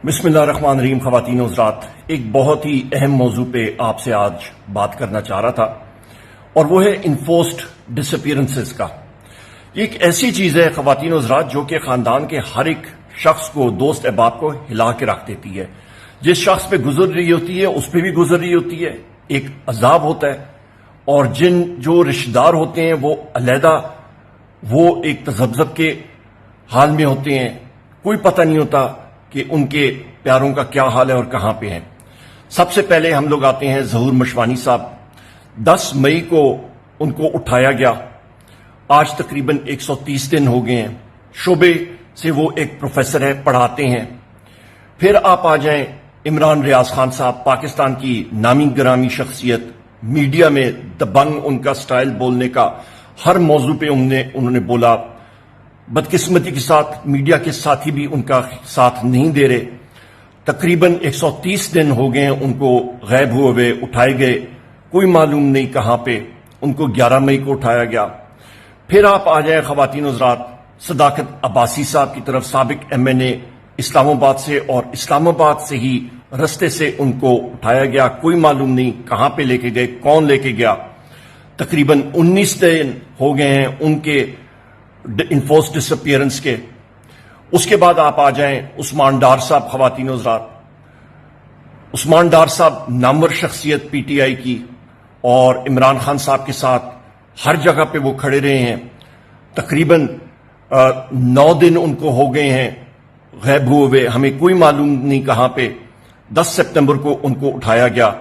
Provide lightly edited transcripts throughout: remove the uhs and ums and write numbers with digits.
बिस्मिल्लाहिर्रहमानिर्रहीम। ख़वातीन हज़रात, एक बहुत ही अहम मौजू पे आपसे आज बात करना चाह रहा था और वो है इन्फोर्स्ड डिसअपीयरेंसेस का। ये एक ऐसी चीज़ है ख़वातीन हज़रात जो कि ख़ानदान के हर एक शख्स को, दोस्त अहबाब को हिला के रख देती है। जिस शख्स पे गुजर रही होती है उस पर भी गुजर रही होती है, एक अजाब होता है। और जो रिश्तेदार होते हैं वो अलहदा, वो एक तज़ब्ज़ब के हाल में होते हैं। कोई पता नहीं होता कि उनके प्यारों का क्या हाल है और कहां पे हैं। सबसे पहले हम लोग आते हैं ज़हूर मशवानी साहब। 10 मई को उनको उठाया गया। आज तकरीबन 130 दिन हो गए हैं। शोबे से वो एक प्रोफेसर है, पढ़ाते हैं। फिर आप आ जाएं इमरान रियाज खान साहब, पाकिस्तान की नामी गिरामी शख्सियत, मीडिया में दबंग उनका स्टाइल बोलने का, हर मौजू पे उन्होंने बोला। बदकिस्मती के साथ मीडिया के साथी भी उनका साथ नहीं दे रहे। तकरीबन 130 दिन हो गए उनको गायब हुए, उठाए गए, कोई मालूम नहीं कहां पे। उनको 11 मई को उठाया गया। फिर आप आ जाए ख़वातीन हज़रात सदाकत अब्बासी साहब की तरफ, साबिक MNA इस्लामाबाद से, और इस्लामाबाद से ही रस्ते से उनको उठाया गया। कोई मालूम नहीं कहां पे लेके गए, कौन लेके गया। तकरीबन 19 दिन हो गए हैं उनके इन्फोर्स्ड डिसअपीयरेंस के। उसके बाद आप आ जाएं उस्मान डार साहब। ख़वातीन हज़रात, उस्मान डार साहब नामवर शख्सियत PTI की, और इमरान खान साहब के साथ हर जगह पे वो खड़े रहे हैं। तकरीबन 9 दिन उनको हो गए हैं गायब हुए, हमें कोई मालूम नहीं कहां पे। 10 सितंबर को उनको उठाया गया।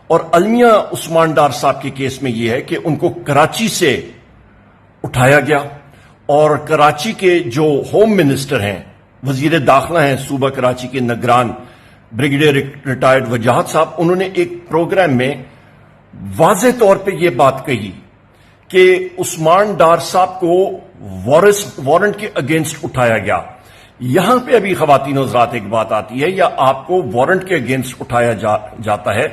और अलमिया उस्मान डार साहब के केस में यह है कि उनको कराची से उठाया गया, और कराची के जो होम मिनिस्टर हैं, वजीर दाखिला हैं सूबा कराची के निगरान ब्रिगेडियर रिटायर्ड वजाहत साहब, उन्होंने एक प्रोग्राम में वाज़ेह तौर पे ये बात कही कि उस्मान डार साहब को वारंट के अगेंस्ट उठाया गया। यहां पे अभी ख़वातीन हज़रात एक बात आती है, या आपको वारंट के अगेंस्ट उठाया जाता है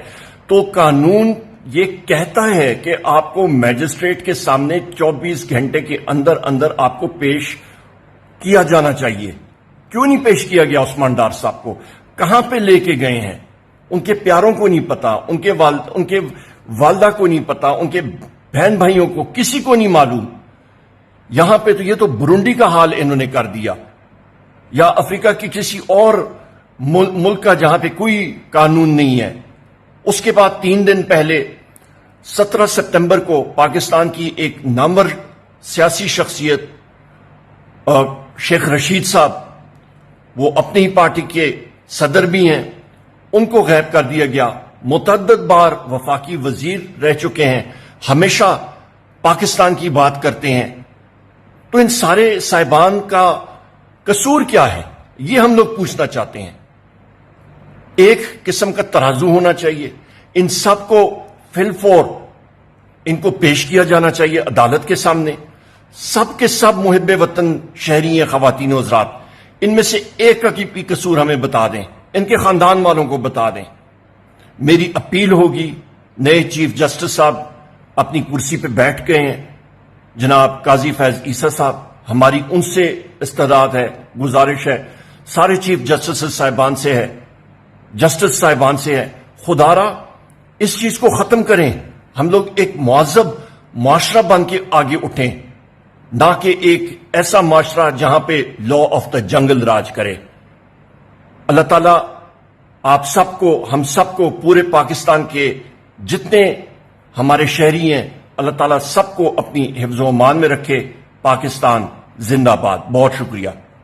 तो कानून ये कहता है कि आपको मैजिस्ट्रेट के सामने 24 घंटे के अंदर अंदर आपको पेश किया जाना चाहिए। क्यों नहीं पेश किया गया उस्मान डार साहब को? कहां पे लेके गए हैं? उनके प्यारों को नहीं पता, उनके वालदा को नहीं पता, उनके बहन भाइयों को किसी को नहीं मालूम। यहां पे तो ये तो बुरुंडी का हाल इन्होंने कर दिया, या अफ्रीका की किसी और मुल्क का जहां पे कोई कानून नहीं है। उसके बाद 3 दिन पहले 17 सितंबर को पाकिस्तान की एक नामवर सियासी शख्सियत शेख रशीद साहब, वो अपनी ही पार्टी के सदर भी हैं, उनको गायब कर दिया गया। मुतअद्दिद बार वफाकी वजीर रह चुके हैं, हमेशा पाकिस्तान की बात करते हैं। तो इन सारे साहिबान का कसूर क्या है, ये हम लोग पूछना चाहते हैं। एक किस्म का तराजू होना चाहिए। इन सब को फिलफोर इनको पेश किया जाना चाहिए अदालत के सामने। सब के सब मुहिब्बे वतन शहरी हैं ख़वातीन हज़रात। इनमें से एक का भी कसूर हमें बता दें, इनके खानदान वालों को बता दें। मेरी अपील होगी, नए चीफ जस्टिस साहब अपनी कुर्सी पे बैठ गए हैं, जनाब काजी फैज ईसा साहब, हमारी उनसे इस्तदाद है, गुजारिश है, सारे चीफ जस्टिस साहिबान से है, जस्टिस साहिबान से है, खुदारा इस चीज को खत्म करें। हम लोग एक मुअज़्ज़ब माशरा बन के आगे उठें, ना कि एक ऐसा माशरा जहां पे लॉ ऑफ द जंगल राज करे। अल्लाह ताला आप सबको, हम सबको, पूरे पाकिस्तान के जितने हमारे शहरी हैं, अल्लाह ताला सबको अपनी हिफ्ज़-ओ-अमान में रखे। पाकिस्तान जिंदाबाद। बहुत शुक्रिया।